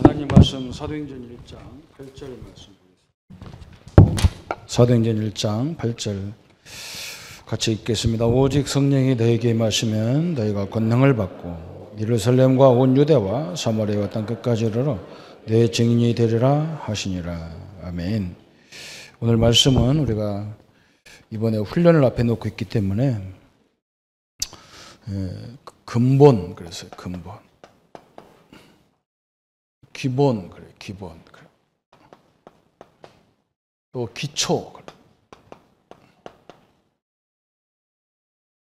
하나님 말씀 사도행전 1장 8절 말씀 보겠습니다. 사도행전 1장 8절 같이 읽겠습니다. 오직 성령이 너에게 임하시면 너희가 권능을 받고 예루살렘과 온 유대와 사마리아와 땅 끝까지 이르러 내 증인이 되리라 하시니라. 아멘. 오늘 말씀은 우리가 이번에 훈련을 앞에 놓고 있기 때문에 근본, 그래서 근본, 기본, 그래, 기본, 그래. 또 기초, 그래.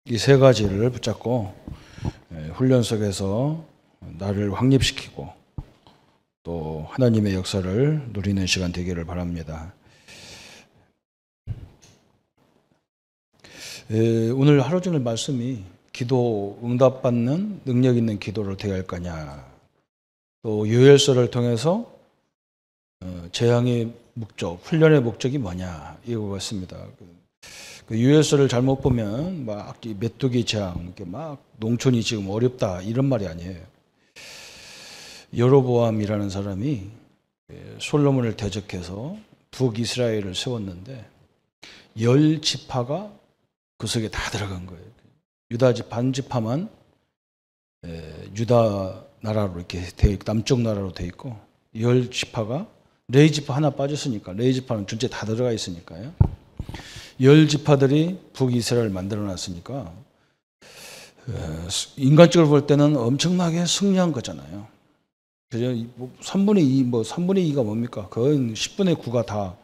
이 세 가지를 붙잡고 훈련 속에서 나를 확립시키고 또 하나님의 역사를 누리는 시간 되기를 바랍니다. 오늘 하루 종일 말씀이 기도 응답받는 능력 있는 기도를 어떻게 할 거냐, 또 요엘서를 통해서 재앙의 목적, 훈련의 목적이 뭐냐 이거 같습니다. 그 요엘서를 잘못 보면 막 메뚜기 재앙, 이렇게 막 농촌이 지금 어렵다 이런 말이 아니에요. 여로보암이라는 사람이 솔로몬을 대적해서 북이스라엘을 세웠는데 10지파가 그 속에 다 들어간 거예요. 유다 반 지파만 유다 나라로 이렇게 남쪽 나라로 돼 있고 10지파가 레위지파 하나 빠졌으니까 레위지파는 전체 다 들어가 있으니까요. 10지파들이 북이스라엘을 만들어 놨으니까 인간적으로 볼 때는 엄청나게 승리한 거잖아요. 그죠? 3분의 2, 3분의 2가 뭡니까? 거의 10분의 9가 다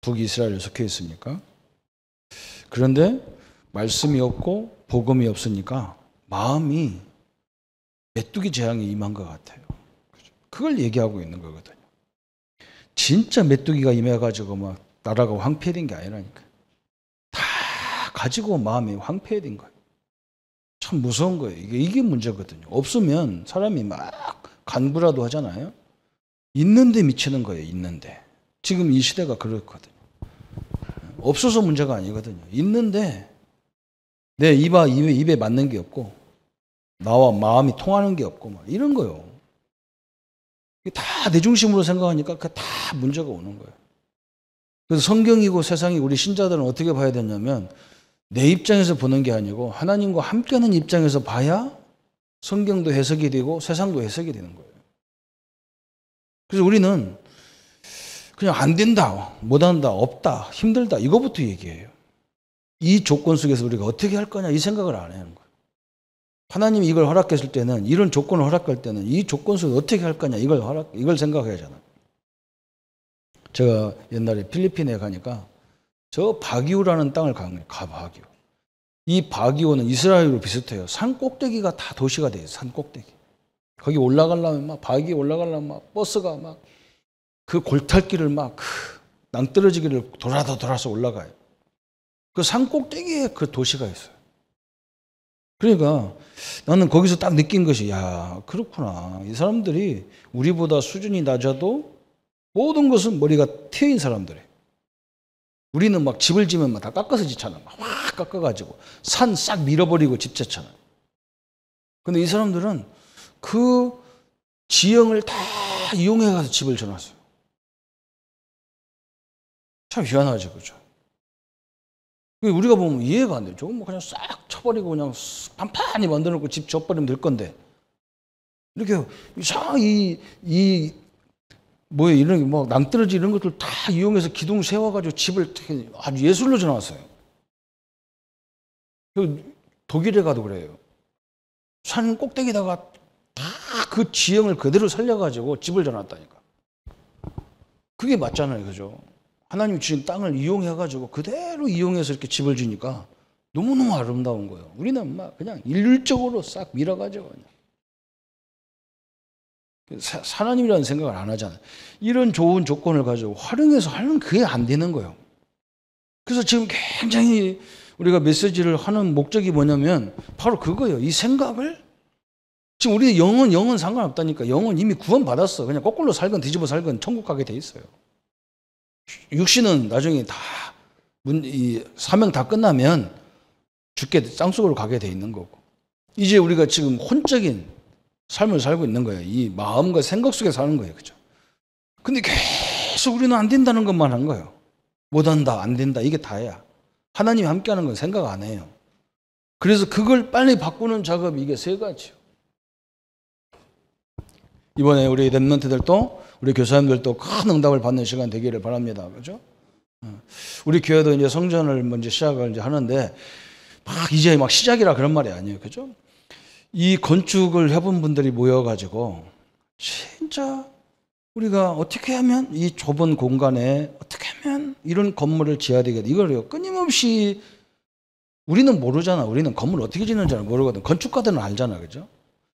북이스라엘에 속해 있으니까. 그런데 말씀이 없고 복음이 없으니까 마음이 메뚜기 재앙이 임한 것 같아요. 그걸 얘기하고 있는 거거든요. 진짜 메뚜기가 임해가지고 막 나라가 황폐된 게 아니라니까. 다 가지고 마음이 황폐된 거예요. 참 무서운 거예요. 이게 문제거든요. 없으면 사람이 막 간구라도 하잖아요. 있는데 미치는 거예요. 있는데. 지금 이 시대가 그렇거든요. 없어서 문제가 아니거든요. 있는데 내 입에 맞는 게 없고 나와 마음이 통하는 게 없고 막 이런 거요. 다 내 중심으로 생각하니까 그게 다 문제가 오는 거예요. 그래서 성경이고 세상이 우리 신자들은 어떻게 봐야 되냐면 내 입장에서 보는 게 아니고 하나님과 함께하는 입장에서 봐야 성경도 해석이 되고 세상도 해석이 되는 거예요. 그래서 우리는 그냥 안 된다, 못한다, 없다, 힘들다 이거부터 얘기해요. 이 조건 속에서 우리가 어떻게 할 거냐 이 생각을 안 하는 거예요. 하나님이 이걸 허락했을 때는 이런 조건을 허락할 때는 이 조건 속에서 어떻게 할 거냐 이걸 생각해야 하잖아요. 제가 옛날에 필리핀에 가니까 저 바기오라는 땅을 간 거예요. 바기오. 이 바기오는 이스라엘로 비슷해요. 산 꼭대기가 다 도시가 돼요. 산 꼭대기. 거기 올라가려면 막 바기에 올라가려면 막 버스가 막 그 골탈길을 막 낭떠러지기를 돌아서 올라가요. 그 산 꼭대기에 그 도시가 있어요. 그러니까 나는 거기서 딱 느낀 것이 야 그렇구나. 이 사람들이 우리보다 수준이 낮아도 모든 것은 머리가 트인 사람들이에요. 우리는 막 집을 지면 막 다 깎아서 짓잖아. 막 확 깎아가지고 산 싹 밀어버리고 집 짓잖아요. 근데 이 사람들은 그 지형을 다 이용해가서 집을 지어놨어요. 참 희한하죠, 그죠? 우리가 보면 이해가 안 돼요. 저거 뭐 그냥 싹 쳐버리고 그냥 판판히 만들어놓고 집 져버리면 될 건데 이렇게 이런 뭐 낭떠러지 이런 것들 다 이용해서 기둥 세워가지고 집을 아주 예술로 지어놨어요. 독일에 가도 그래요. 산 꼭대기다가 다 그 지형을 그대로 살려가지고 집을 지어놨다니까. 그게 맞잖아요, 그죠? 하나님 주신 땅을 이용해가지고 그대로 이용해서 이렇게 집을 지니까 너무너무 아름다운 거예요. 우리는 막 그냥 일률적으로 싹 밀어가지고 그냥. 하나님이라는 생각을 안 하잖아요. 이런 좋은 조건을 가지고 활용해서 하면 그게 안 되는 거예요. 그래서 지금 굉장히 우리가 메시지를 하는 목적이 뭐냐면 바로 그거예요. 이 생각을 지금 우리 영은 상관없다니까. 영은 이미 구원받았어. 그냥 거꾸로 살건 뒤집어 살건 천국 가게 돼 있어요. 육신은 나중에 다 이 사명 다 끝나면 죽게 땅속으로 가게 돼 있는 거고. 이제 우리가 지금 혼적인 삶을 살고 있는 거예요. 이 마음과 생각 속에 사는 거예요. 그죠? 근데 계속 우리는 안 된다는 것만 한 거예요. 못한다, 안 된다, 이게 다야. 하나님이 함께하는 건 생각 안 해요. 그래서 그걸 빨리 바꾸는 작업이 이게 세 가지요. 이번에 우리 랩런트들도 우리 교사님들도 큰 응답을 받는 시간 되기를 바랍니다. 그죠? 우리 교회도 이제 성전을 먼저 시작을 이제 하는데 이제 막 시작이라 그런 말이 아니에요. 그죠? 이 건축을 해본 분들이 모여가지고 진짜 우리가 어떻게 하면 이 좁은 공간에 어떻게 하면 이런 건물을 지어야 되겠다. 이걸 끊임없이 우리는 모르잖아. 우리는 건물 어떻게 짓는지 모르거든. 건축가들은 알잖아. 그죠?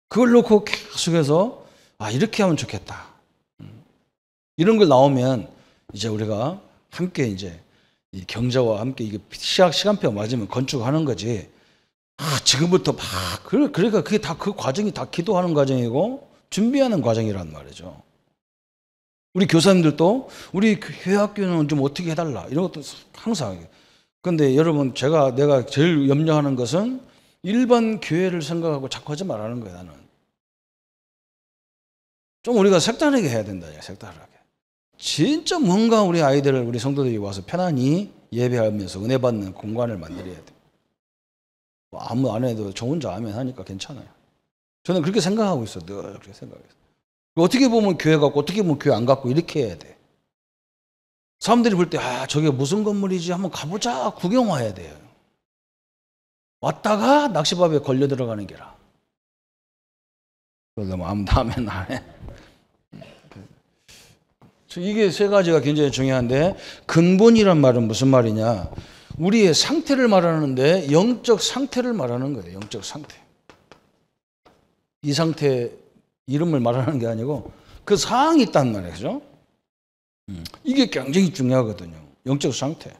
그걸 놓고 계속해서 이렇게 하면 좋겠다. 이런 걸 나오면 이제 우리가 함께 이제 이 경제와 함께 이게 시간표 맞으면 건축하는 거지. 지금부터 그러니까 그게 다 그 과정이 다 기도하는 과정이고 준비하는 과정이란 말이죠. 우리 교사님들도 우리 교회 학교는 좀 어떻게 해달라 이런 것도 항상. 근데 여러분 내가 제일 염려하는 것은 일반 교회를 생각하고 자꾸 하지 말라는 거예요. 나는 좀 우리가 색다르게 해야 된다. 색다르게. 진짜 뭔가 우리 아이들을 우리 성도들이 와서 편안히 예배하면서 은혜 받는 공간을 만들어야 돼. 아무 안 해도 저 혼자 아멘 하니까 괜찮아요. 저는 그렇게 생각하고 있어요. 늘 그렇게 생각해요. 어떻게 보면 교회 같고 어떻게 보면 교회 안 같고 이렇게 해야 돼. 사람들이 볼 때 저게 무슨 건물이지 한번 가보자 구경 와야 돼요. 왔다가 낚시밥에 걸려 들어가는 게라. 그러다 아멘 안 해. 이게 세 가지가 굉장히 중요한데 근본이란 말은 무슨 말이냐? 우리의 상태를 말하는데 영적 상태를 말하는 거예요. 영적 상태. 이 상태 이름을 말하는 게 아니고 그 상황이 있단 말이에요. 그죠? 이게 굉장히 중요하거든요. 영적 상태.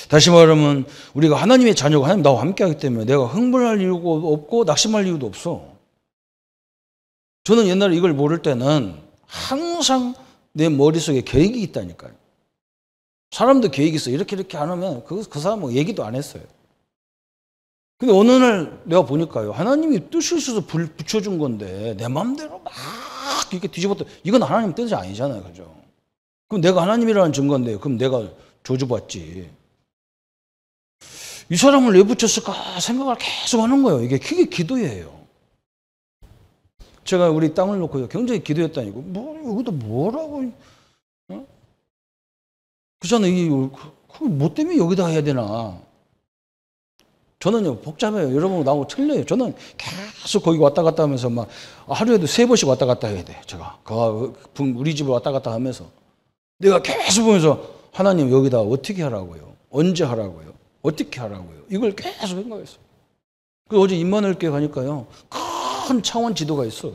다시 말하면 우리가 하나님의 자녀가 하나님 나와 함께하기 때문에 내가 흥분할 이유가 없고 낙심할 이유도 없어. 저는 옛날에 이걸 모를 때는 항상 내 머릿속에 계획이 있다니까요. 사람도 계획이 있어. 이렇게 안 하면 그 사람은 얘기도 안 했어요. 근데 어느 날 내가 보니까요. 하나님이 뜻이 있어서 붙여준 건데 내 마음대로 막 이렇게 뒤집었다. 이건 하나님 뜻이 아니잖아요. 그죠? 그럼 내가 하나님이라는 증거인데 그럼 내가 저주받지. 이 사람을 왜 붙였을까 생각을 계속 하는 거예요. 이게 기도예요. 제가 우리 땅을 놓고 굉장히 기도했다니까. 여기다 뭐라고. 그잖아요. 뭐 때문에 여기다 해야 되나. 저는요, 복잡해요. 여러분 나하고 틀려요. 저는 계속 거기 왔다 갔다 하면서 막 하루에도 3번씩 왔다 갔다 해야 돼. 제가. 우리 집을 왔다 갔다 하면서. 내가 계속 보면서 하나님 여기다 어떻게 하라고요? 언제 하라고요? 어떻게 하라고요? 이걸 계속 생각했어요. 그래서 어제 임마누엘교회 가니까요. 큰 창원 지도가 있어.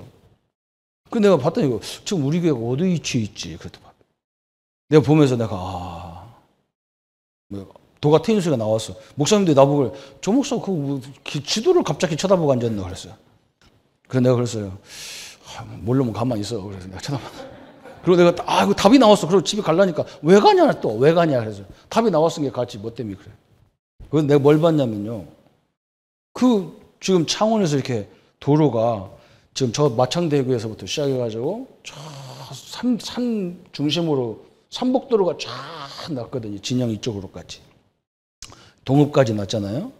그 내가 봤더니 지금 우리 교회가 어디 위치에 있지? 그랬더니 내가 보면서 내가 도가 트이는 소리가 나왔어. 목사님들이 나보고 저 목사 지도를 갑자기 쳐다보고 앉았나 그랬어요. 그래서 내가 그랬어요. 모르면 가만히 있어. 그래서 내가 쳐다봐. 그리고 내가 그 답이 나왔어. 그리고 집에 가려니까 왜 가냐 또 왜 가냐 그래서 답이 나왔으니까 같이 뭐 때문에 그래. 그래서 내가 뭘 봤냐면요. 지금 창원에서 이렇게 도로가 지금 저 마창대교에서부터 시작해가지고 산 중심으로 삼복도로가 쫙 났거든요. 진영 이쪽으로까지. 동읍까지 났잖아요.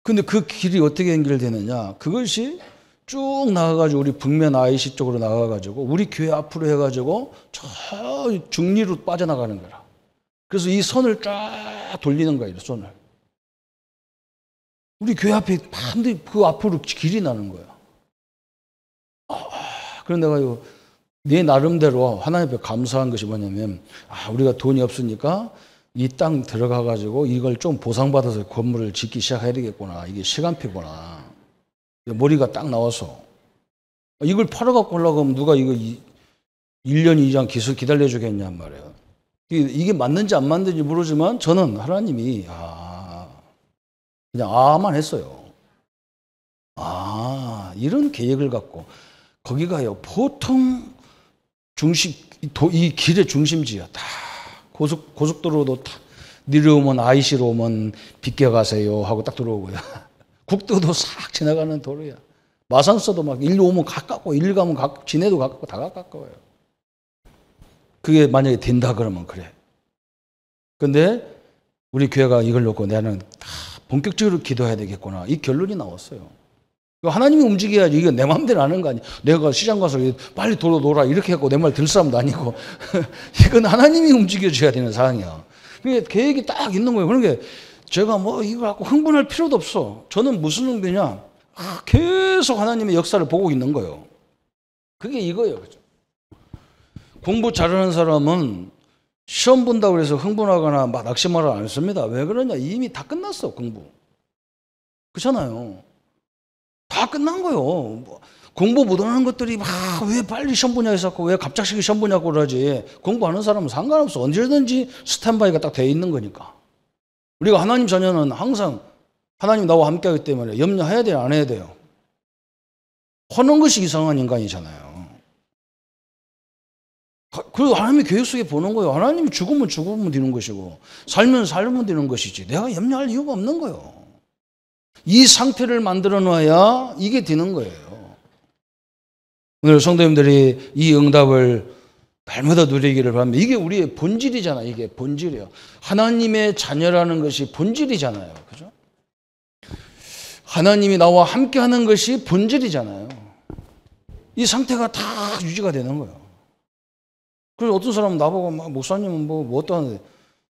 근데 그 길이 어떻게 연결되느냐. 그것이 쭉 나가가지고 우리 북면 IC 쪽으로 나가가지고 우리 교회 앞으로 해가지고 저 중리로 빠져나가는 거라. 그래서 이 선을 쫙 돌리는 거예요. 선을. 우리 교회 앞에 반드시 그 앞으로 길이 나는 거예요. 그래서 내가 내 나름대로 하나님 앞에 감사한 것이 뭐냐면 우리가 돈이 없으니까 이 땅 들어가가지고 이걸 좀 보상받아서 건물을 짓기 시작해야 되겠구나. 이게 시간표구나. 머리가 딱 나와서 이걸 팔아갖고 올라가면 누가 이거 1년 이상 기술 기다려주겠냔 말이에요. 이게 맞는지 안 맞는지 모르지만 저는 하나님이 그냥 만 했어요. 이런 계획을 갖고 거기가요 보통 이 길의 중심지야. 다 고속도로도 다 내려오면 IC로 오면 비껴가세요 하고 딱 들어오고요. 국도도 싹 지나가는 도로야. 마산서도 막 일로 오면 가깝고 일 가면 가깝고 지내도 가깝고 다 가까워요. 그게 만약에 된다 그러면 그래. 근데 우리 교회가 이걸 놓고 나는 본격적으로 기도해야 되겠구나. 이 결론이 나왔어요. 하나님이 움직여야지. 이게 내 마음대로 하는 거 아니야. 내가 시장 가서 빨리 놀아 이렇게 하고 내 말 들 사람도 아니고 이건 하나님이 움직여줘야 되는 상황이야. 그게 계획이 딱 있는 거예요. 그러니까 제가 뭐 이거 갖고 흥분할 필요도 없어. 저는 무슨 흥분이냐. 계속 하나님의 역사를 보고 있는 거예요. 그게 이거예요. 그죠? 공부 잘하는 사람은 시험 본다고 해서 흥분하거나 막 낙심하라 안 씁니다. 왜 그러냐? 이미 다 끝났어, 공부. 그렇잖아요. 다 끝난 거예요. 공부 못하는 것들이 막 왜 빨리 시험 보냐 해서 왜 갑작스럽게 시험 보냐고 그러지. 공부하는 사람은 상관없어. 언제든지 스탠바이가 딱 돼 있는 거니까. 우리가 하나님 자녀는 항상 하나님 나와 함께 하기 때문에 염려해야 돼요, 안 해야 돼요? 하는 것이 이상한 인간이잖아요. 그리고 하나님의 계획 속에 보는 거예요. 하나님이 죽으면 되는 것이고 살면 되는 것이지. 내가 염려할 이유가 없는 거예요. 이 상태를 만들어 놔야 이게 되는 거예요. 오늘 성도님들이 이 응답을 날마다 누리기를 바랍니다. 이게 우리의 본질이잖아요. 이게 본질이에요. 하나님의 자녀라는 것이 본질이잖아요. 그죠? 하나님이 나와 함께 하는 것이 본질이잖아요. 이 상태가 다 유지가 되는 거예요. 그래서 어떤 사람은 나보고 목사님은 뭐 어떠한데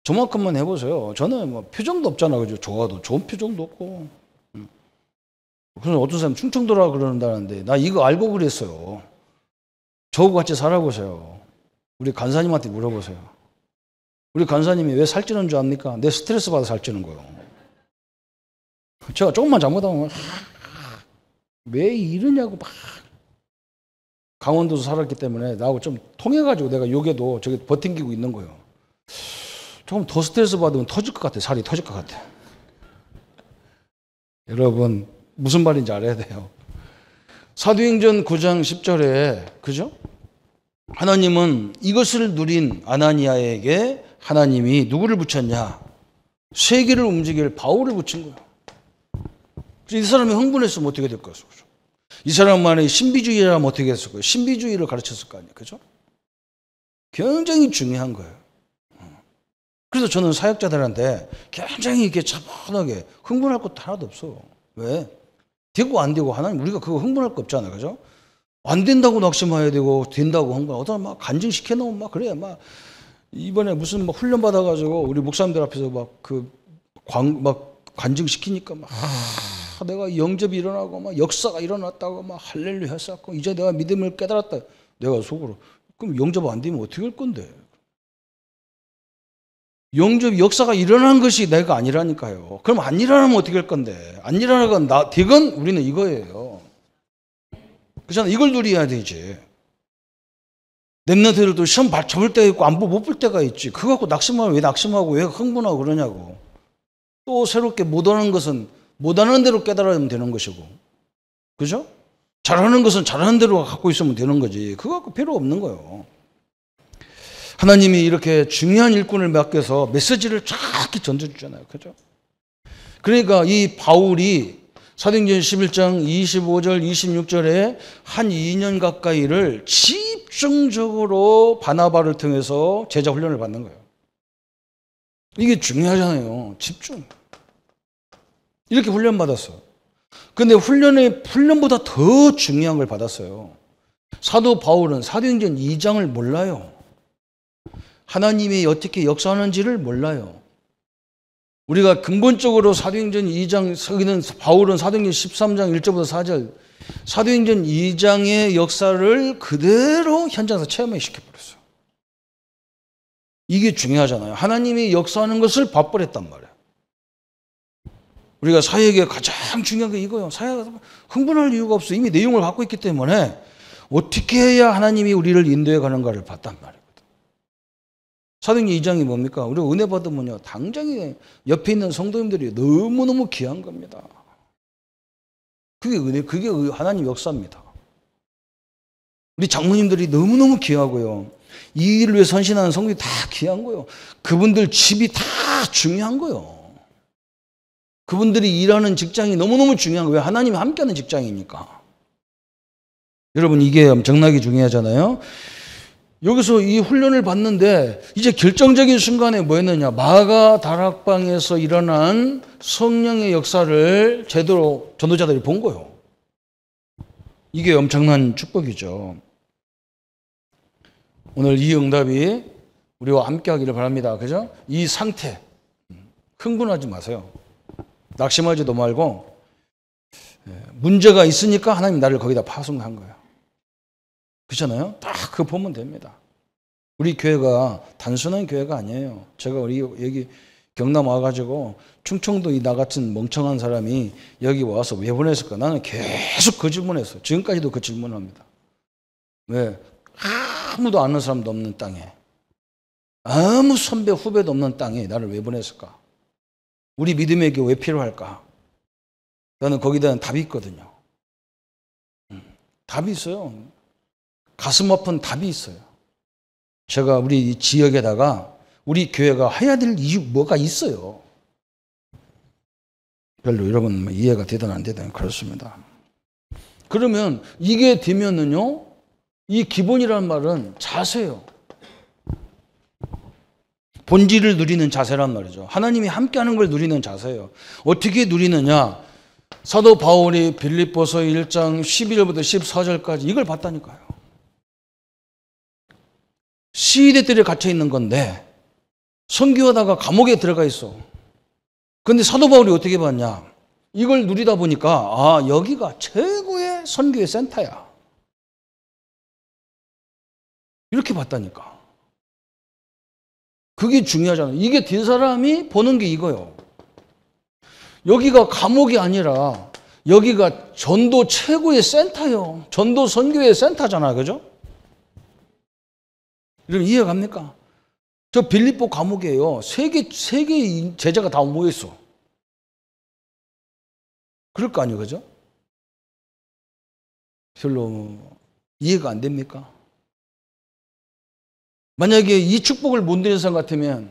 저만큼만 해보세요. 저는 뭐 표정도 없잖아. 그죠? 좋아도 좋은 표정도 없고. 그래서 어떤 사람 충청도라 그러는다는데 나 이거 알고 그랬어요. 저하고 같이 살아보세요. 우리 간사님한테 물어보세요. 우리 간사님이 왜 살찌는 줄 압니까? 내 스트레스 받아 살찌는 거예요. 제가 조금만 잘못하면 왜 이러냐고 막 강원도에서 살았기 때문에 나하고 좀 통해가지고 내가 요게도 저기 버팅기고 있는 거예요. 조금 더 스트레스 받으면 터질 것 같아. 살이 터질 것 같아. 여러분 무슨 말인지 알아야 돼요. 사도행전 9장 10절에 그죠? 하나님은 이것을 누린 아나니아에게 하나님이 누구를 붙였냐? 세계를 움직일 바울을 붙인 거예요. 이 사람이 흥분했으면 어떻게 될 거였어요? 그죠? 이 사람만의 신비주의라면 어떻게 했을 거예요? 신비주의를 가르쳤을 거 아니에요. 그죠? 굉장히 중요한 거예요. 그래서 저는 사역자들한테 굉장히 이렇게 차분하게 흥분할 것도 하나도 없어. 왜? 되고 안 되고 하나님 우리가 그거 흥분할 거 없잖아요. 그죠? 안 된다고 낙심해야 되고 된다고 흥분. 어떤 막 간증시켜 놓으면 막 그래. 막 이번에 무슨 막 훈련 받아가지고 우리 목사님들 앞에서 막 간증시키니까 막 내가 영접이 일어나고 막 역사가 일어났다고 막 할렐루야 했었고 이제 내가 믿음을 깨달았다. 내가 속으로 그럼 영접 안 되면 어떻게 할 건데? 영접 역사가 일어난 것이 내가 아니라니까요. 그럼 안 일어나면 어떻게 할 건데? 안 일어나건 되건 우리는 이거예요. 그렇잖아요. 이걸 누려야 되지. 랩런트들도 시험 접을 때가 있고 안보 못 볼 때가 있지. 그거 갖고 낙심하면 왜 낙심하고 왜 흥분하고 그러냐고. 또 새롭게 못하는 것은 못하는 대로 깨달으면 되는 것이고. 그죠? 잘하는 것은 잘하는 대로 갖고 있으면 되는 거지. 그거 갖고 필요 없는 거예요. 하나님이 이렇게 중요한 일꾼을 맡겨서 메시지를 정확히 전해주잖아요. 그죠? 그러니까 이 바울이 사도행전 11장 25절 26절에 한 2년 가까이를 집중적으로 바나바를 통해서 제자 훈련을 받는 거예요. 이게 중요하잖아요. 집중. 이렇게 훈련 받았어. 근데 훈련보다 더 중요한 걸 받았어요. 사도 바울은 사도행전 2장을 몰라요. 하나님이 어떻게 역사하는지를 몰라요. 우리가 근본적으로 사도행전 2장, 바울은 사도행전 13장 1절부터 4절, 사도행전 2장의 역사를 그대로 현장에서 체험시켜버렸어요. 이게 중요하잖아요. 하나님이 역사하는 것을 밥벌했단 말이에요. 우리가 사역에 가장 중요한 게 이거예요. 사역에 흥분할 이유가 없어. 이미 내용을 갖고 있기 때문에 어떻게 해야 하나님이 우리를 인도해 가는가를 봤단 말이에요. 사도행전 2장이 뭡니까? 우리가 은혜 받으면요, 당장에 옆에 있는 성도님들이 너무너무 귀한 겁니다. 그게 은혜, 그게 하나님 역사입니다. 우리 장모님들이 너무너무 귀하고요. 이 일을 위해 선신하는 성도들이 다 귀한 거예요. 그분들 집이 다 중요한 거예요. 그분들이 일하는 직장이 너무너무 중요한 거예요. 하나님이 함께하는 직장이니까. 여러분 이게 엄청나게 중요하잖아요. 여기서 이 훈련을 받는데 이제 결정적인 순간에 뭐였느냐. 마가 다락방에서 일어난 성령의 역사를 제대로 전도자들이 본 거예요. 이게 엄청난 축복이죠. 오늘 이 응답이 우리와 함께 하기를 바랍니다. 그죠? 이 상태 흥분하지 마세요. 낙심하지도 말고 문제가 있으니까 하나님 나를 거기다 파송한 거예요. 그렇잖아요? 딱 그거 보면 됩니다. 우리 교회가 단순한 교회가 아니에요. 제가 우리 여기 경남 와가지고 충청도 나 같은 멍청한 사람이 여기 와서 왜 보냈을까? 나는 계속 그 질문했어요. 지금까지도 그 질문을 합니다. 왜? 아무도 아는 사람도 없는 땅에, 아무 선배 후배도 없는 땅에 나를 왜 보냈을까? 우리 믿음의 교회 왜 필요할까? 나는 거기에 대한 답이 있거든요. 답이 있어요. 가슴 아픈 답이 있어요. 제가 우리 지역에다가 우리 교회가 해야 될 이유 뭐가 있어요. 별로 여러분 이해가 되든 안 되든 그렇습니다. 그러면 이게 되면은요, 이 기본이라는 말은 자세요. 본질을 누리는 자세란 말이죠. 하나님이 함께하는 걸 누리는 자세예요. 어떻게 누리느냐? 사도 바울이 빌립보서 1장 11절부터 14절까지 이걸 봤다니까요. 시대들에 갇혀 있는 건데 선교하다가 감옥에 들어가 있어. 근데 사도 바울이 어떻게 봤냐? 이걸 누리다 보니까 여기가 최고의 선교의 센터야. 이렇게 봤다니까. 그게 중요하잖아요. 이게 된 사람이 보는 게 이거예요. 여기가 감옥이 아니라 여기가 전도 최고의 센터예요. 전도 선교의 센터잖아요. 그죠? 여러분 이해 갑니까? 저 빌립보 감옥이에요. 세계 제자가 다 모여있어. 그럴 거 아니에요. 그죠? 별로 이해가 안 됩니까? 만약에 이 축복을 못 누리는 사람 같으면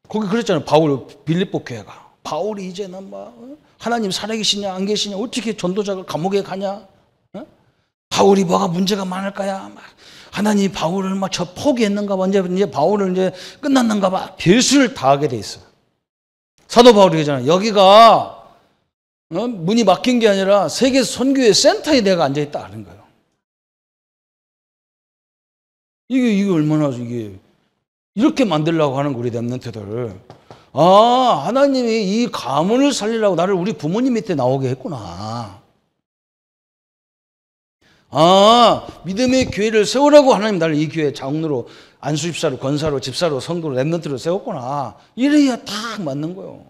거기 그랬잖아요. 바울 빌립보 교회가. 바울이 이제는 하나님 살아계시냐 안 계시냐 어떻게 전도자가 감옥에 가냐? 바울이 뭐가 문제가 많을까야? 하나님 바울을 저 포기했는가 봐. 이제 바울을 이제 끝났는가 봐. 별수를 다 하게 돼 있어. 사도 바울이 그러잖아요. 여기가 문이 막힌 게 아니라 세계 선교의 센터에 내가 앉아 있다 하는 거예요. 이게 얼마나 이게 이렇게 만들려고 하는 우리 렘넌트들을 하나님이 이 가문을 살리려고 나를 우리 부모님 밑에 나오게 했구나. 믿음의 교회를 세우라고 하나님 나를 이 교회 장로로 안수집사로 권사로 집사로 성도로 렘넌트로 세웠구나. 이래야 딱 맞는 거예요.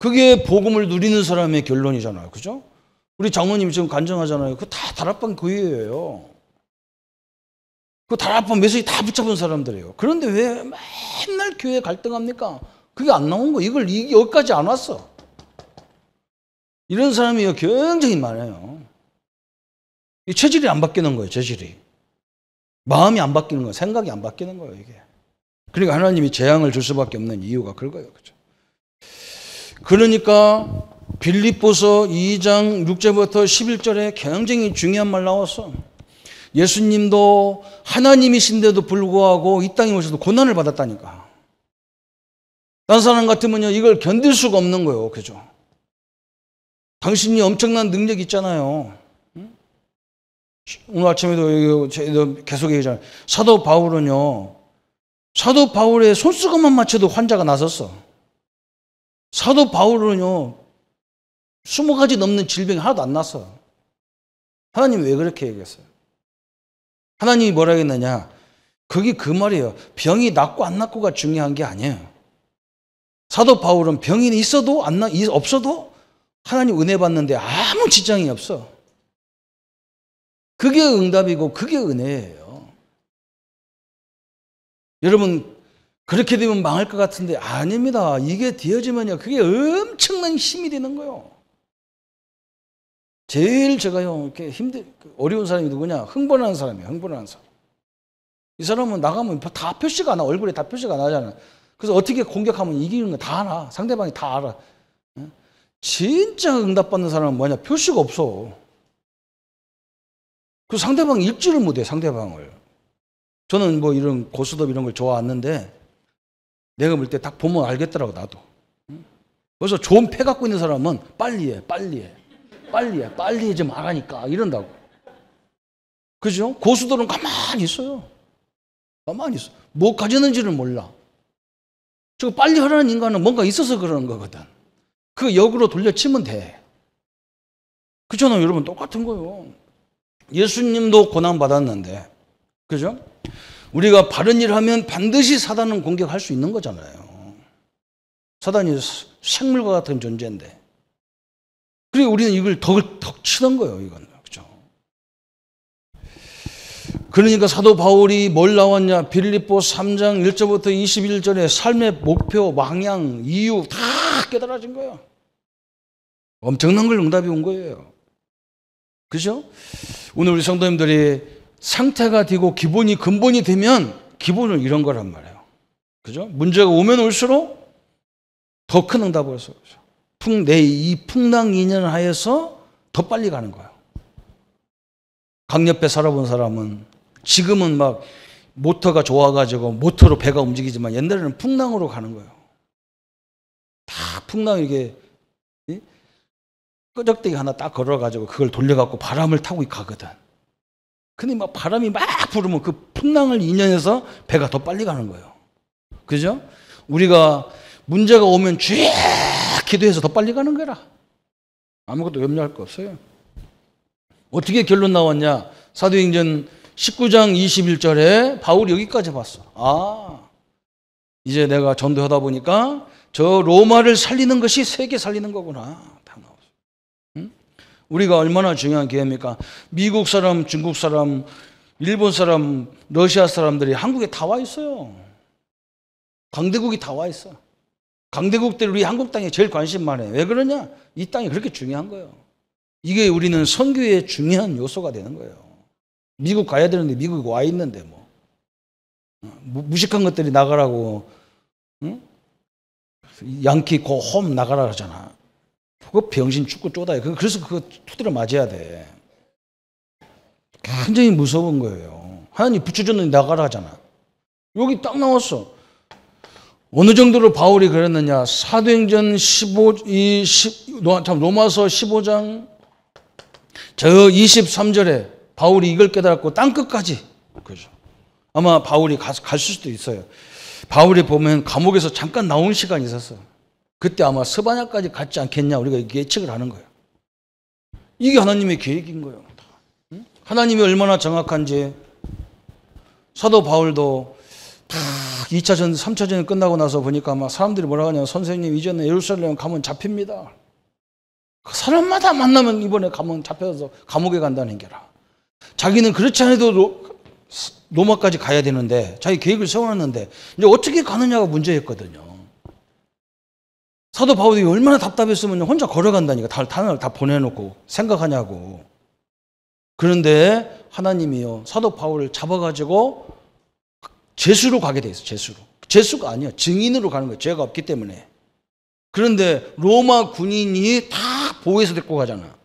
그게 복음을 누리는 사람의 결론이잖아요. 그죠? 우리 장모님이 지금 간증하잖아요. 그거 다 다락방 교회예요. 그 다락방 메시지 다 붙잡은 사람들이에요. 그런데 왜 맨날 교회 갈등합니까? 그게 안 나온 거. 이걸 여기까지 안 왔어. 이런 사람이 굉장히 많아요. 이 체질이 안 바뀌는 거예요. 체질이. 마음이 안 바뀌는 거예요. 생각이 안 바뀌는 거예요. 이게. 그러니까 하나님이 재앙을 줄 수밖에 없는 이유가 그거예요. 그죠? 그러니까 빌립보서 2장 6절부터 11절에 굉장히 중요한 말 나왔어. 예수님도 하나님이신데도 불구하고 이 땅에 오셔서 고난을 받았다니까. 다른 사람 같으면요 이걸 견딜 수가 없는 거예요. 그죠? 당신이 엄청난 능력이 있잖아요. 오늘 아침에도 계속 얘기하잖아요. 사도 바울은요, 사도 바울의 손수건만 맞춰도 환자가 나섰어. 사도 바울은요 20가지 넘는 질병이 하나도 안 났어. 하나님이 왜 그렇게 얘기했어요? 하나님이 뭐라 했느냐? 그게 그 말이에요. 병이 낫고 안 낫고가 중요한 게 아니에요. 사도 바울은 병이 있어도 없어도 하나님 은혜 받는데 아무 지장이 없어. 그게 응답이고 그게 은혜예요. 여러분 그렇게 되면 망할 것 같은데 아닙니다. 이게 되어지면요 그게 엄청난 힘이 되는 거예요. 제일 제가요 이렇게 어려운 사람이 누구냐? 흥분하는 사람이에요. 흥분하는 사람. 이 사람은 나가면 다 표시가 나. 얼굴에 다 표시가 나잖아. 그래서 어떻게 공격하면 이기는 거 다 알아. 상대방이 다 알아. 진짜 응답받는 사람은 뭐냐? 표시가 없어. 그 상대방이 읽지를 못해, 상대방을. 저는 뭐 이런 고스톱 이런 걸 좋아하는데 내가 볼 때 딱 보면 알겠더라고, 나도. 그래서 좋은 패 갖고 있는 사람은 빨리 해, 빨리 해. 빨리 해, 빨리 좀 하라니까 이런다고. 그죠? 고수들은 가만히 있어요. 가만히 있어. 뭐 가졌는지를 몰라. 저 빨리 하라는 인간은 뭔가 있어서 그러는 거거든. 그 역으로 돌려치면 돼. 그렇잖아요, 여러분. 똑같은 거예요. 예수님도 고난받았는데, 그죠? 우리가 바른 일을 하면 반드시 사단은 공격할 수 있는 거잖아요. 사단이 생물과 같은 존재인데. 그리고 우리는 이걸 덕 치던 거예요, 이건. 그죠? 그러니까 사도 바울이 뭘 나왔냐? 빌립보 3장 1절부터 21절에 삶의 목표, 방향, 이유 다 깨달아진 거예요. 엄청난 걸 응답이 온 거예요. 그죠? 오늘 우리 성도님들이 상태가 되고 근본이 되면 기본을 이런 거란 말이에요. 그죠? 문제가 오면 올수록 더 큰 응답을 해서 내 이 풍랑 2년 하에서 더 빨리 가는 거예요. 강옆에 살아본 사람은 지금은 막 모터가 좋아가지고 모터로 배가 움직이지만 옛날에는 풍랑으로 가는 거예요. 다 풍랑 이게 끄적대기 하나 딱 걸어가지고 그걸 돌려갖고 바람을 타고 가거든. 근데 막 바람이 막 불으면 그 풍랑을 인연해서 배가 더 빨리 가는 거예요. 그죠? 우리가 문제가 오면 쥐 기도해서 더 빨리 가는 거라. 아무것도 염려할 거 없어요. 어떻게 결론 나왔냐? 사도행전 19장 21절에 바울이 여기까지 봤어. 이제 내가 전도하다 보니까 저 로마를 살리는 것이 세계 살리는 거구나. 다 나왔어. 응? 우리가 얼마나 중요한 기회입니까? 미국 사람, 중국 사람, 일본 사람, 러시아 사람들이 한국에 다 와 있어요. 강대국이 다 와 있어. 강대국들이 우리 한국 땅에 제일 관심 많아요. 왜 그러냐? 이 땅이 그렇게 중요한 거예요. 이게 우리는 선교의 중요한 요소가 되는 거예요. 미국 가야 되는데 미국에 와 있는데 뭐 무식한 것들이 나가라고, 응? 양키 고 홈 나가라 그러잖아. 그거 병신 축구 쪼다요. 그래서 그거 두드려 맞아야 돼. 굉장히 무서운 거예요. 하나님 붙여줬는데 나가라 하잖아. 여기 딱 나왔어. 어느 정도로 바울이 그랬느냐? 사도행전 로마서 15장 저 23절에 바울이 이걸 깨달았고 땅 끝까지, 그죠? 아마 바울이 갈 수도 있어요. 바울이 보면 감옥에서 잠깐 나온 시간이 있었어. 그때 아마 스바냐까지 갔지 않겠냐, 우리가 예측을 하는 거예요. 이게 하나님의 계획인 거예요. 하나님이 얼마나 정확한지. 사도 바울도 2차전, 3차전이 끝나고 나서 보니까 막 사람들이 뭐라고 하냐면, 선생님 이전에 예루살렘 가면 잡힙니다. 사람마다 만나면 이번에 가면 잡혀서 감옥에 간다는 게라. 자기는 그렇지 않아도 로마까지 가야 되는데 자기 계획을 세워놨는데 이제 어떻게 가느냐가 문제였거든요. 사도 바울이 얼마나 답답했으면 혼자 걸어간다니까. 단어를 다 보내놓고 생각하냐고. 그런데 하나님이요, 사도 바울을 잡아가지고 제수로 가게 돼 있어. 제수가 아니야. 증인으로 가는 거예요. 죄가 없기 때문에. 그런데 로마 군인이 다 보호해서 데리고 가잖아.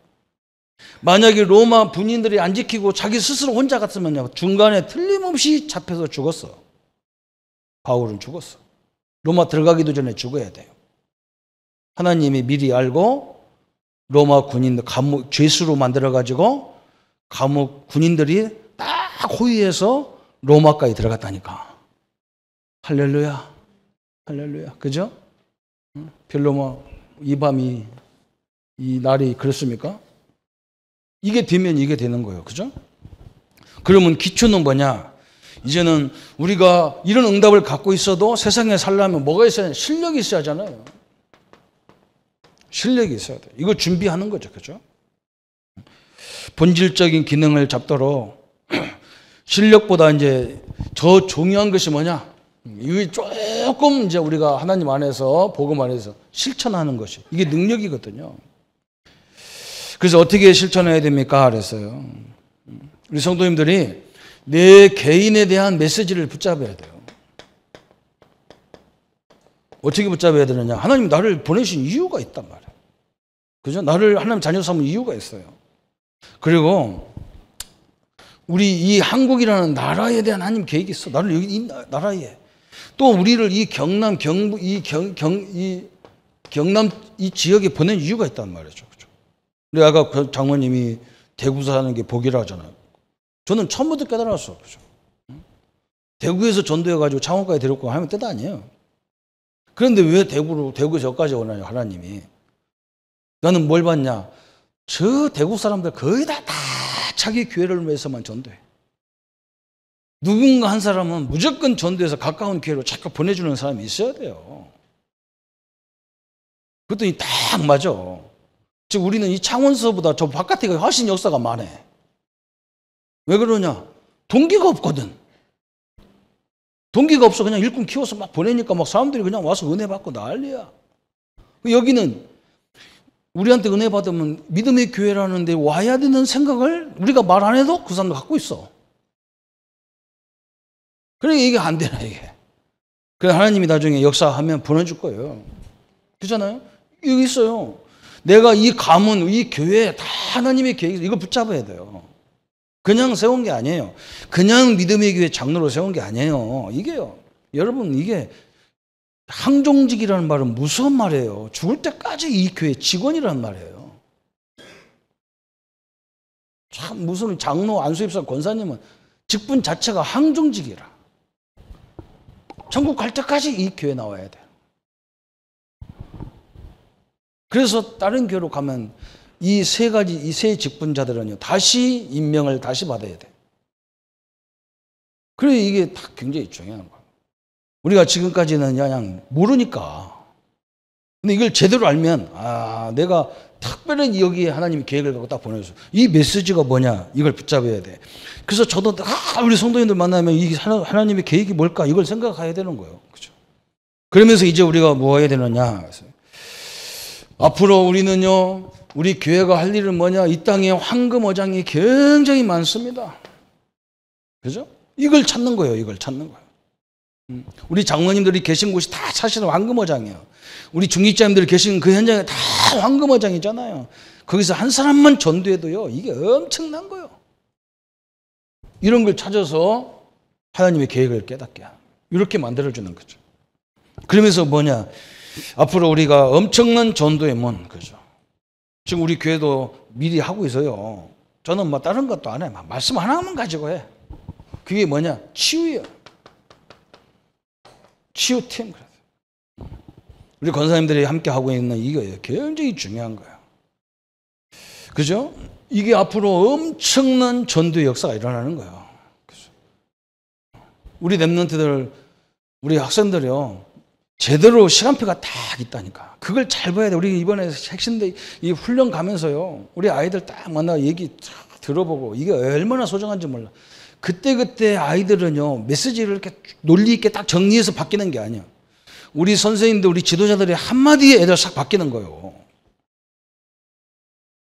만약에 로마 군인들이 안 지키고 자기 스스로 혼자 갔으면 중간에 틀림없이 잡혀서 죽었어. 바울은 죽었어. 로마 들어가기도 전에 죽어야 돼요. 하나님이 미리 알고 로마 군인들 죄수로 만들어가지고 감옥 군인들이 딱 호위해서 로마까지 들어갔다니까. 할렐루야. 할렐루야. 그죠? 별로 이 밤이, 이 날이 그렇습니까? 이게 되면 이게 되는 거예요. 그죠? 그러면 기초는 뭐냐? 이제는 우리가 이런 응답을 갖고 있어도 세상에 살려면 뭐가 있어야, 실력이 있어야 하잖아요. 실력이 있어야 돼. 이거 준비하는 거죠. 그죠? 본질적인 기능을 잡도록 실력보다 이제 더 중요한 것이 뭐냐? 이게 조금 이제 우리가 하나님 안에서, 복음 안에서 실천하는 것이, 이게 능력이거든요. 그래서 어떻게 실천해야 됩니까? 그랬어요. 우리 성도님들이 내 개인에 대한 메시지를 붙잡아야 돼요. 어떻게 붙잡아야 되느냐? 하나님 나를 보내신 이유가 있단 말이에요. 그죠? 나를 하나님 자녀 삼은 이유가 있어요. 그리고 우리 이 한국이라는 나라에 대한 하나님 계획이 있어. 나를 여기 이 나라에. 또 우리를 이 경남 경북 이 경남 이 지역에 보낸 이유가 있단 말이죠. 그죠? 우리 아까 그 장모님이 대구에서 사는 게 복이라 하잖아요. 저는 처음부터 깨달았어. 그죠? 대구에서 전도해가지고 창원까지 데려고 하면 뜻 아니에요. 그런데 왜 대구에서 여기까지 오나요, 하나님이? 나는 뭘 봤냐? 저 대구 사람들 거의 다 자기 교회를 위해서만 전도해. 누군가 한 사람은 무조건 전도해서 가까운 교회로 자꾸 보내주는 사람이 있어야 돼요. 그랬더니 딱 맞아. 즉 우리는 이 창원서보다 저 바깥에 훨씬 역사가 많아. 왜 그러냐? 동기가 없거든. 동기가 없어. 그냥 일꾼 키워서 막 보내니까 막 사람들이 그냥 와서 은혜 받고 난리야. 여기는 우리한테 은혜 받으면 믿음의 교회라는데 와야 되는 생각을 우리가 말 안 해도 그 사람도 갖고 있어. 그러니까 이게 안 되나, 이게. 그래서 하나님이 나중에 역사하면 보내줄 거예요. 그렇잖아요? 여기 있어요. 내가 이 가문, 이 교회 다 하나님의 계획이 이거 붙잡아야 돼요. 그냥 세운 게 아니에요. 그냥 믿음의 교회 장로로 세운 게 아니에요. 이게요. 여러분, 이게 항종직이라는 말은 무서운 말이에요. 죽을 때까지 이 교회 직원이라는 말이에요. 참 무슨 장로, 안수입사, 권사님은 직분 자체가 항종직이라. 천국 갈 때까지 이 교회 나와야 돼요. 그래서 다른 교회로 가면 이 세 직분자들은요, 다시 임명을 다시 받아야 돼. 그래, 이게 다 굉장히 중요한 거예요. 우리가 지금까지는 그냥 모르니까. 근데 이걸 제대로 알면, 내가 특별히 여기에 하나님이 계획을 갖고 딱 보내줬어. 이 메시지가 뭐냐? 이걸 붙잡아야 돼. 그래서 저도, 우리 성도님들 만나면 이 하나님의 계획이 뭘까? 이걸 생각해야 되는 거예요. 그죠? 그러면서 이제 우리가 뭐 해야 되느냐? 앞으로 우리는요, 우리 교회가 할 일은 뭐냐? 이 땅에 황금 어장이 굉장히 많습니다. 그죠? 이걸 찾는 거예요. 이걸 찾는 거예요. 우리 장로님들이 계신 곳이 다 사실은 황금 어장이에요. 우리 중직자님들이 계신 그 현장에 다 황금 어장이잖아요. 거기서 한 사람만 전도해도요, 이게 엄청난 거예요. 이런 걸 찾아서 하나님의 계획을 깨닫게 하는, 이렇게 만들어주는 거죠. 그러면서 뭐냐? 앞으로 우리가 엄청난 전도의 문, 그죠? 지금 우리 교회도 미리 하고 있어요. 저는 뭐 다른 것도 안 해. 말씀 하나만 가지고 해. 그게 뭐냐? 치유예요. 치유팀. 우리 권사님들이 함께 하고 있는 이거예요. 굉장히 중요한 거예요. 그죠? 이게 앞으로 엄청난 전도의 역사가 일어나는 거예요. 그죠? 우리 랩런트들, 우리 학생들이요, 제대로 시간표가 딱 있다니까. 그걸 잘 봐야 돼. 우리 이번에 핵심대 이 훈련 가면서요, 우리 아이들 딱 만나 얘기 딱 들어보고 이게 얼마나 소중한지 몰라. 그때 아이들은요, 메시지를 이렇게 논리 있게 딱 정리해서 바뀌는 게 아니야. 우리 선생님들, 우리 지도자들이 한마디에 애들 싹 바뀌는 거예요.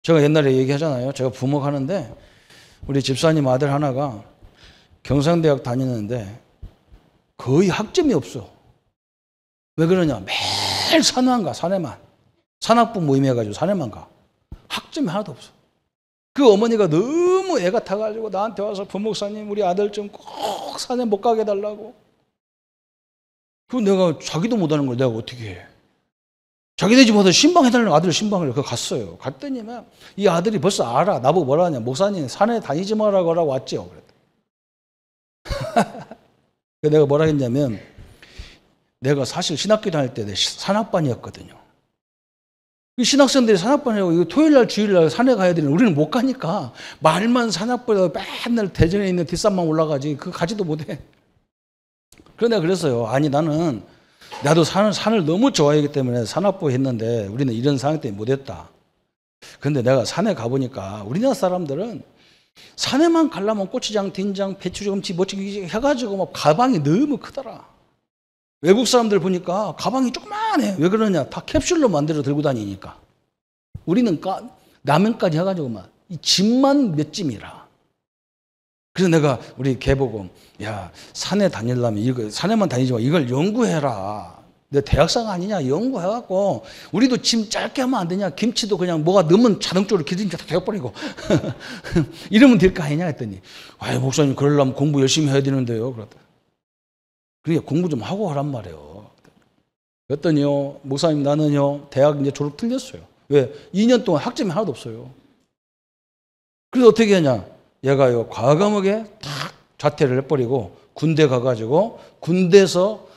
제가 옛날에 얘기하잖아요. 제가 부목 하는데 우리 집사님 아들 하나가 경상대학 다니는데 거의 학점이 없어. 왜 그러냐? 매일 산에만 가, 산에만. 산악부 모임해가지고 산에만 가. 학점이 하나도 없어. 그 어머니가 너무 애가 타가지고 나한테 와서 부목사님, 우리 아들 좀 꼭 산에 못 가게 해달라고. 그럼 내가 자기도 못하는 걸 내가 어떻게 해? 자기네 집 와서 신방해달라는 아들 신방을 그거 갔어요. 갔더니만 이 아들이 벌써 알아. 나보고 뭐라 하냐? 목사님 산에 다니지 말라고 왔죠. 그랬더니. 내가 뭐라 했냐면, 내가 사실 신학교 다닐 때 산악반이었거든요. 신학생들이 산악반이라고 이거 토요일날 주일날 산에 가야 되는데 우리는 못 가니까 말만 산악반에 맨날 대전에 있는 뒷산만 올라가지 그거 가지도 못해. 그래서 내가 그랬어요. 아니 나는 나도 산을 너무 좋아하기 때문에 산악부 했는데 우리는 이런 상황 때문에 못했다. 그런데 내가 산에 가보니까 우리나라 사람들은 산에만 가려면 고추장, 된장, 배추김치 멋지게 해가지고 막 가방이 너무 크더라. 외국 사람들 보니까 가방이 조그만해. 왜 그러냐? 다 캡슐로 만들어 들고 다니니까. 우리는 라면까지 해가지고 막 이 짐만 몇 짐이라. 그래서 내가 우리 걔 보고, 야 산에 다니려면 이거 산에만 다니지 마. 이걸 연구해라. 내 대학생 아니냐 연구해갖고 우리도 짐 짧게 하면 안 되냐 김치도 그냥 뭐가 넣으면 자동적으로 기름기 다 되어버리고 이러면 될 거 아니냐 했더니 아이 목사님 그러려면 공부 열심히 해야 되는데요 그러더라. 그래 공부 좀 하고 하란 말이에요. 그랬더니요 목사님 나는요 대학 이제 졸업 틀렸어요. 왜? 2년 동안 학점이 하나도 없어요. 그래서 어떻게 하냐 얘가요 과감하게 딱 자퇴를 해버리고 군대 가가지고 군대에서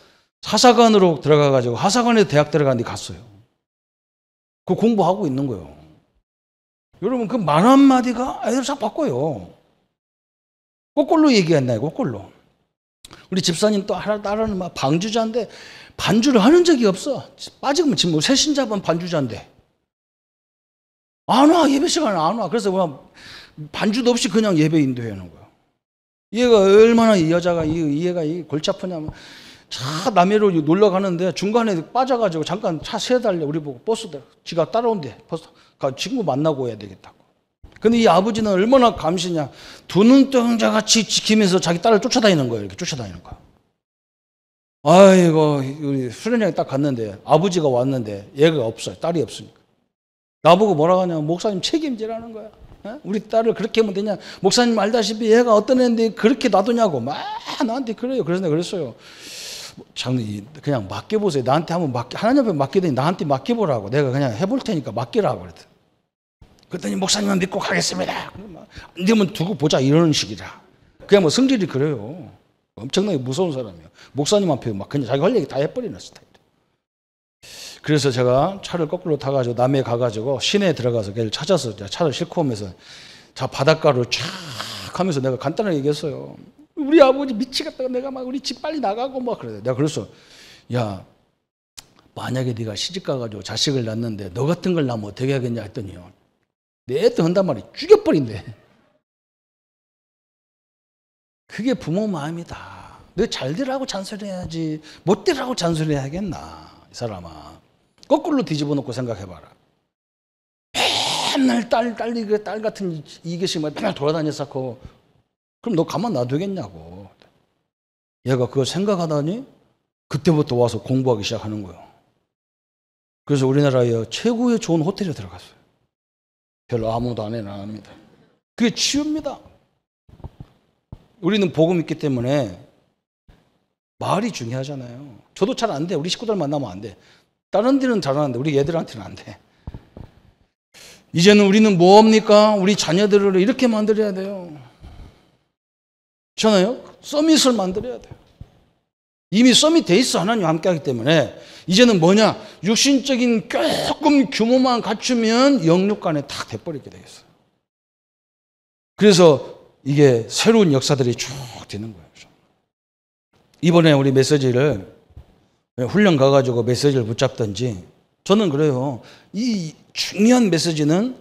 사사관으로 들어가가지고 하사관에서 대학 들어가는데 갔어요. 그 공부하고 있는 거예요. 여러분 그 말 한마디가 애들 싹 바꿔요. 거꾸로 얘기했나요? 거꾸로. 우리 집사님 또 따라는 막 방주자인데 반주를 하는 적이 없어. 빠지면 지금 뭐 새신자분 반주자인데 안 와. 예배 시간에 안 와. 그래서 그냥 반주도 없이 그냥 예배 인도해 하는 거야. 얘가 얼마나 이 여자가 얘가 골치 아프냐면 차 남해로 놀러 가는데 중간에 빠져가지고 잠깐 차 세달래 우리 보고 버스 지가 따라온대. 버스 친구 만나고 해야 되겠다고. 근데 이 아버지는 얼마나 감시냐. 두 눈동자같이 지키면서 자기 딸을 쫓아다니는 거예요. 이렇게 쫓아다니는 거야. 아이고 우리 수련장에 딱 갔는데 아버지가 왔는데 얘가 없어요. 딸이 없으니까. 나보고 뭐라고 하냐면 목사님 책임지라는 거야. 우리 딸을 그렇게 하면 되냐. 목사님 알다시피 얘가 어떤 애인데 그렇게 놔두냐고 막 나한테 그래요. 그래서 내가 그랬어요. 그냥 맡겨보세요. 나한테 한번 하나님 앞에 맡기더니 나한테 맡겨보라고. 내가 그냥 해볼 테니까 맡기라고 그랬더니. 그랬더니 목사님만 믿고 가겠습니다. 안 되면 두고 보자 이러는 식이라. 그냥 뭐 성질이 그래요. 엄청나게 무서운 사람이에요. 목사님 앞에 막 그냥 자기 할 얘기 다 해버리는 스타일. 그래서 제가 차를 거꾸로 타가지고 남해 가가지고 시내에 들어가서 걔를 찾아서 차를 싣고 오면서 자 바닷가로 쫙 하면서 내가 간단하게 얘기했어요. 우리 아버지 미치겠다고 내가 막 우리 집 빨리 나가고 막 그래. 내가 그래서 야 만약에 네가 시집 가가지고 자식을 낳는데 너 같은 걸 낳으면 어떻게 하겠냐 했더니요. 내 애도 한단 말이 죽여버린대. 그게 부모 마음이다. 너 잘 되라고 잔소리해야지 못 되라고 잔소리해야겠나 이 사람아. 거꾸로 뒤집어 놓고 생각해봐라. 맨날 딸 같은 이게씩 맨날 돌아다녔었고 그럼 너 가만 놔두겠냐고. 얘가 그거 생각하다니 그때부터 와서 공부하기 시작하는 거예요. 그래서 우리나라의 최고의 좋은 호텔에 들어갔어요. 별로 아무도 안 합니다. 그게 치유입니다. 우리는 복음 있기 때문에 말이 중요하잖아요. 저도 잘 안 돼. 우리 식구들 만나면 안 돼. 다른 데는 잘하는데 우리 얘들한테는 안 돼. 이제는 우리는 뭡니까? 우리 자녀들을 이렇게 만들어야 돼요. 그렇잖아요? 서밋을 만들어야 돼요. 이미 서밋 돼 있어. 하나님과 함께 하기 때문에 이제는 뭐냐? 육신적인 조금 규모만 갖추면 영육간에 탁 돼버리게 되겠어요. 그래서 이게 새로운 역사들이 쭉 되는 거예요. 이번에 우리 메시지를 훈련 가가지고 메시지를 붙잡든지 저는 그래요. 이 중요한 메시지는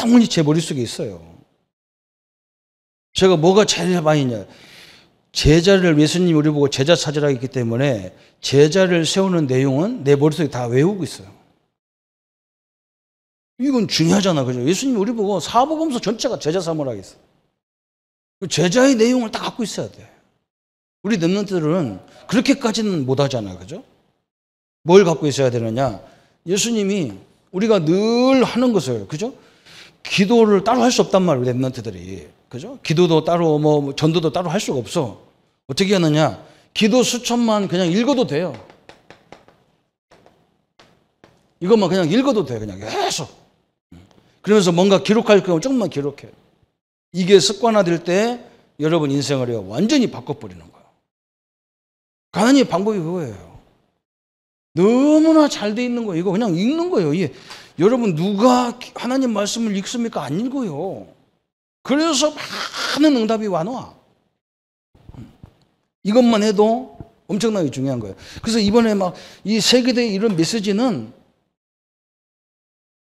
영원히 제 머릿속에 있어요. 제가 뭐가 제일 많이 있냐. 제자를 예수님이 우리 보고 제자 찾으라 했기 때문에 제자를 세우는 내용은 내 머릿속에 다 외우고 있어요. 이건 중요하잖아. 그죠? 예수님이 우리 보고 사복음서 전체가 제자 삼으라 했어. 제자의 내용을 다 갖고 있어야 돼. 우리 랩런트들은 그렇게까지는 못하잖아. 그죠? 뭘 갖고 있어야 되느냐? 예수님이 우리가 늘 하는 것을, 그죠? 기도를 따로 할 수 없단 말이에요. 랩런트들이. 그죠? 기도도 따로, 전도도 따로 할 수가 없어. 어떻게 하느냐? 기도 수천만 그냥 읽어도 돼요. 이것만 그냥 읽어도 돼요. 그냥 계속. 그러면서 뭔가 기록할 거면 조금만 기록해. 이게 습관화될 때 여러분 인생을 완전히 바꿔버리는 거예요. 하나님의 방법이 그거예요. 너무나 잘 돼 있는 거예요. 이거 그냥 읽는 거예요. 이게 여러분 누가 하나님 말씀을 읽습니까? 안 읽어요. 그래서 많은 응답이 와놔. 이것만 해도 엄청나게 중요한 거예요. 그래서 이번에 막 이 세계대의 이런 메시지는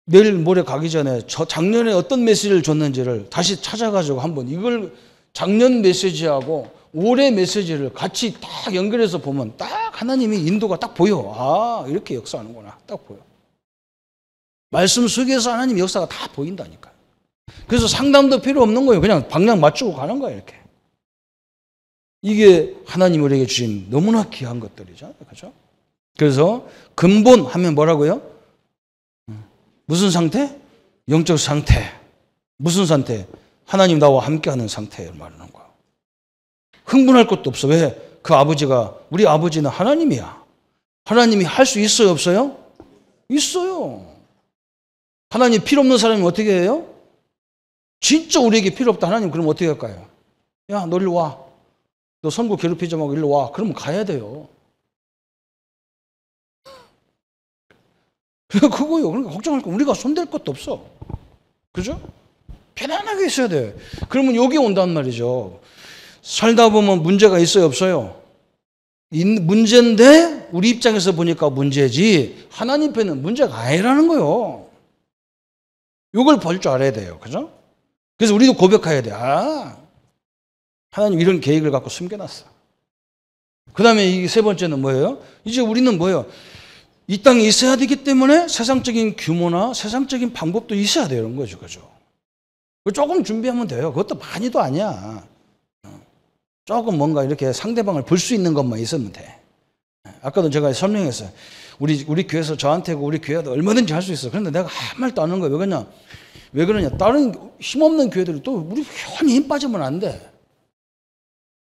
내일 모레 가기 전에 저 작년에 어떤 메시지를 줬는지를 다시 찾아가지고 한번 이걸 작년 메시지하고 올해 메시지를 같이 딱 연결해서 보면 딱 하나님이 인도가 딱 보여. 아, 이렇게 역사하는구나. 딱 보여. 말씀 속에서 하나님 역사가 다 보인다니까. 그래서 상담도 필요 없는 거예요. 그냥 방향 맞추고 가는 거예요. 이렇게. 이게 하나님 우리에게 주신 너무나 귀한 것들이죠. 그렇죠? 그래서 근본 하면 뭐라고요? 무슨 상태? 영적 상태. 무슨 상태? 하나님 나와 함께하는 상태를 말하는 거야. 흥분할 것도 없어. 왜? 그 아버지가, 우리 아버지는 하나님이야. 하나님이 할 수 있어요, 없어요? 있어요. 하나님 필요 없는 사람이 어떻게 해요? 진짜 우리에게 필요 없다. 하나님 그럼 어떻게 할까요? 야, 너 일로 와. 너 선고 괴롭히지 말고 일로 와. 그러면 가야 돼요. 그거요. 그러니까 걱정할 거 우리가 손댈 것도 없어. 그죠? 편안하게 있어야 돼. 그러면 여기 온단 말이죠. 살다 보면 문제가 있어요, 없어요? 문제인데 우리 입장에서 보니까 문제지 하나님 편은 문제가 아니라는 거예요. 이걸 볼 줄 알아야 돼요. 그죠? 그래서 우리도 고백해야 돼. 아, 하나님 이런 계획을 갖고 숨겨놨어. 그 다음에 이 세 번째는 뭐예요? 이제 우리는 뭐예요? 이 땅에 있어야 되기 때문에 세상적인 규모나 세상적인 방법도 있어야 되는 거죠. 그죠? 조금 준비하면 돼요. 그것도 많이도 아니야. 조금 뭔가 이렇게 상대방을 볼 수 있는 것만 있으면 돼. 아까도 제가 설명했어요. 우리 교회에서 저한테 우리 교회도 얼마든지 할 수 있어. 그런데 내가 아무 말도 안 하는 거예요. 왜 그러냐? 다른 힘없는 교회들이 또 우리 편히 힘 빠지면 안 돼.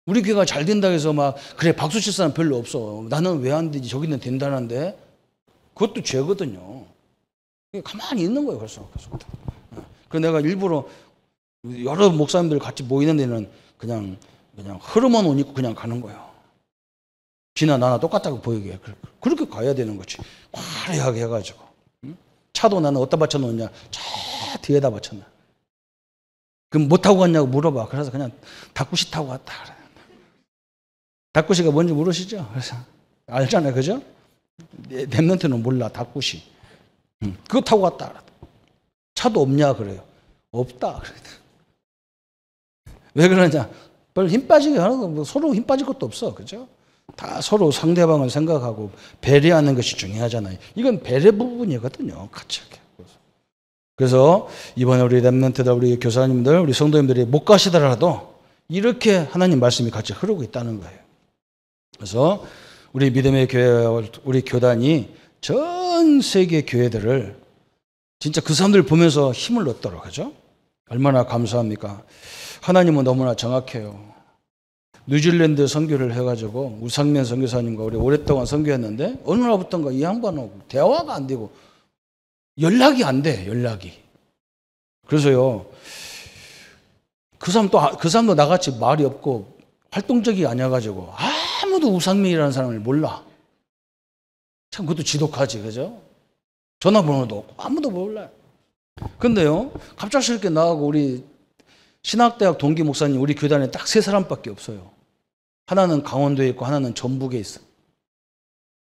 우리 교회가 잘 된다 해서 막 그래 박수 칠 사람 별로 없어. 나는 왜 안 되지? 저기는 된다는데 그것도 죄거든요. 가만히 있는 거예요. 그래서 내가 일부러 여러 목사님들 같이 모이는 데는 그냥 흐름만 옷 입고 그냥 가는 거예요. 지나 나나 똑같다고 보이게. 그렇게 가야 되는 거지. 화려하게 해가지고. 차도 나는 어디다 받쳐놓냐? 저 뒤에다 받쳐놔. 그럼 뭐 타고 갔냐고 물어봐. 그래서 그냥 다꾸시 타고 갔다. 다꾸시가 뭔지 모르시죠? 그래서 알잖아요. 그죠? 랩런트는 몰라. 다꾸시. 그거 타고 갔다. 차도 없냐? 그래요. 없다. 왜 그러냐? 별 힘 빠지게 하는 거, 뭐 서로 힘 빠질 것도 없어. 그죠? 다 서로 상대방을 생각하고 배려하는 것이 중요하잖아요. 이건 배려 부분이거든요. 같이 이렇게. 그래서 이번에 우리 랩런트들, 우리 교사님들, 우리 성도님들이 못 가시더라도 이렇게 하나님 말씀이 같이 흐르고 있다는 거예요. 그래서 우리 믿음의 교회, 우리 교단이 전 세계 교회들을 진짜 그 사람들 보면서 힘을 얻도록 하죠. 얼마나 감사합니까? 하나님은 너무나 정확해요. 뉴질랜드 선교를 해가지고 우상면 선교사님과 우리 오랫동안 선교했는데 어느 날부터인가 이 양반하고 대화가 안 되고 연락이 안 돼. 연락이. 그래서요. 그 사람도 나같이 말이 없고 활동적이 아니어가지고 아무도 우상면이라는 사람을 몰라. 참 그것도 지독하지. 그죠? 전화번호도 없고 아무도 몰라요. 근데요. 갑작스럽게 나가고 우리 신학대학 동기 목사님 우리 교단에 딱 3사람밖에 없어요. 하나는 강원도에 있고 하나는 전북에 있어.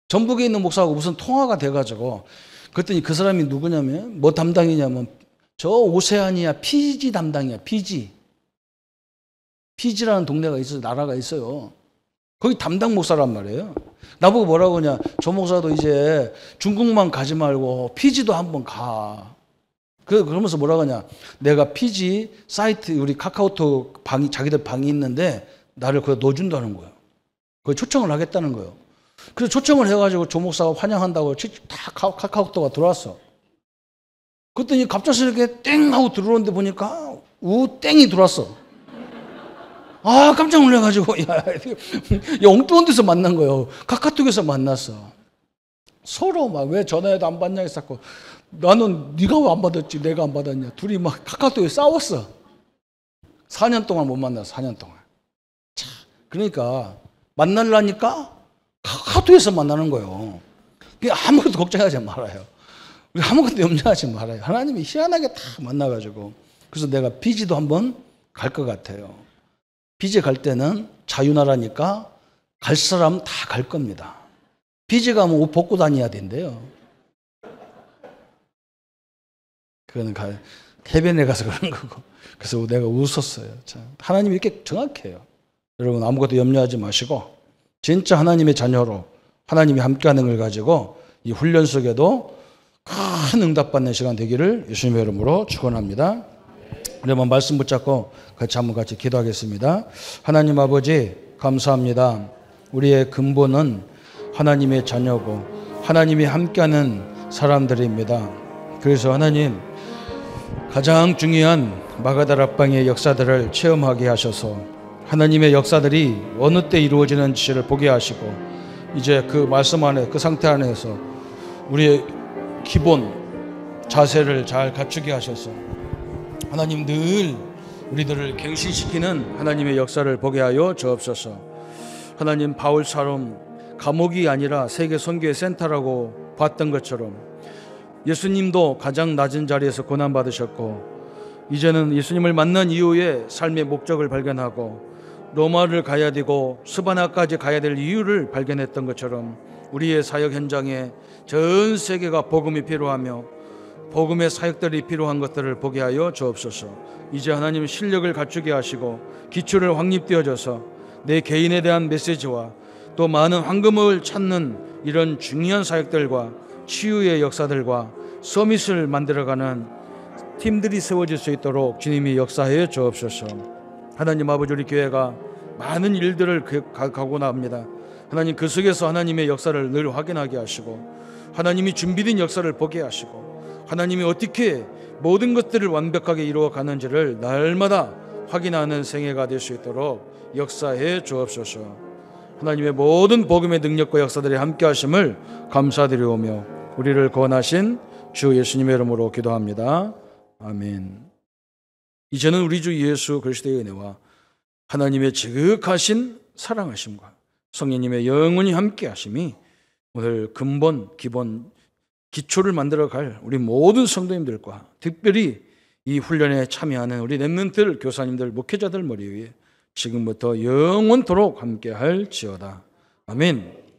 전북에 있는 목사하고 무슨 통화가 돼가지고 그랬더니 그 사람이 누구냐면 뭐 담당이냐면 저 오세아니아 피지 담당이야. 피지라는 동네가 있어요. 나라가 있어요. 거기 담당 목사란 말이에요. 나보고 뭐라고 하냐. 저 목사도 이제 중국만 가지 말고 피지도 한번 가. 그러면서 뭐라고 하냐. 내가 피지 사이트 우리 카카오톡 방이 자기들 방이 있는데 나를 거기 넣어준다는 거예요. 거기 초청을 하겠다는 거예요. 그래서 초청을 해가지고 조 목사가 환영한다고 다 카카오톡가 들어왔어. 그랬더니 갑작스럽게 땡 하고 들어오는데 보니까 땡이 들어왔어. 아 깜짝 놀라가지고 야 엉뚱한 데서 만난 거예요. 카카오톡에서 만났어. 서로 막 왜 전화해도 안 받냐 했었고 나는 네가 왜 안 받았지 내가 안 받았냐. 둘이 막 카카오톡에 싸웠어. 4년 동안 못 만났어. 4년 동안. 자, 그러니까 만나려니까 카카오톡에서 만나는 거예요. 아무것도 걱정하지 말아요. 아무것도 염려하지 말아요. 하나님이 희한하게 다 만나가지고. 그래서 내가 피지도 한번 갈 것 같아요. 피지 갈 때는 자유나라니까 갈 사람 다 갈 겁니다. 피지 가면 옷 벗고 다녀야 된대요. 그거는 해변에 가서 그런 거고. 그래서 내가 웃었어요. 참, 하나님이 이렇게 정확해요. 여러분 아무것도 염려하지 마시고 진짜 하나님의 자녀로 하나님이 함께하는 걸 가지고 이 훈련 속에도 큰 응답받는 시간 되기를 예수님의 이름으로 축원합니다. 여러분 말씀 붙잡고 같이 기도하겠습니다. 하나님 아버지 감사합니다. 우리의 근본은 하나님의 자녀고 하나님이 함께하는 사람들입니다. 그래서 하나님 가장 중요한 마가다락방의 역사들을 체험하게 하셔서 하나님의 역사들이 어느 때 이루어지는지를 보게 하시고 이제 그 말씀 안에 그 상태 안에서 우리의 기본 자세를 잘 갖추게 하셔서 하나님 늘 우리들을 갱신시키는 하나님의 역사를 보게 하여 주옵소서. 하나님 바울처럼 감옥이 아니라 세계 선교의 센터라고 봤던 것처럼 예수님도 가장 낮은 자리에서 고난받으셨고 이제는 예수님을 만난 이후에 삶의 목적을 발견하고 로마를 가야 되고 스바나까지 가야 될 이유를 발견했던 것처럼 우리의 사역 현장에 전 세계가 복음이 필요하며 복음의 사역들이 필요한 것들을 보게 하여 주옵소서. 이제 하나님 실력을 갖추게 하시고 기초를 확립되어져서 내 개인에 대한 메시지와 또 많은 황금을 찾는 이런 중요한 사역들과 치유의 역사들과 서밋을 만들어가는 팀들이 세워질 수 있도록 주님이 역사해 주옵소서. 하나님 아버지 우리 교회가 많은 일들을 가고 나옵니다. 하나님 그 속에서 하나님의 역사를 늘 확인하게 하시고 하나님이 준비된 역사를 보게 하시고 하나님이 어떻게 모든 것들을 완벽하게 이루어 가는지를 날마다 확인하는 생애가 될 수 있도록 역사해 주옵소서. 하나님의 모든 복음의 능력과 역사들이 함께 하심을 감사드리오며 우리를 구원하신 주 예수님의 이름으로 기도합니다. 아멘. 이제는 우리 주 예수 그리스도의 은혜와 하나님의 지극하신 사랑하심과 성령님의 영원히 함께 하심이 오늘 근본 기본 기초를 만들어갈 우리 모든 성도님들과 특별히 이 훈련에 참여하는 우리 렘넌트 교사님들 목회자들 머리 위에 지금부터 영원토록 함께 할지어다. 아멘.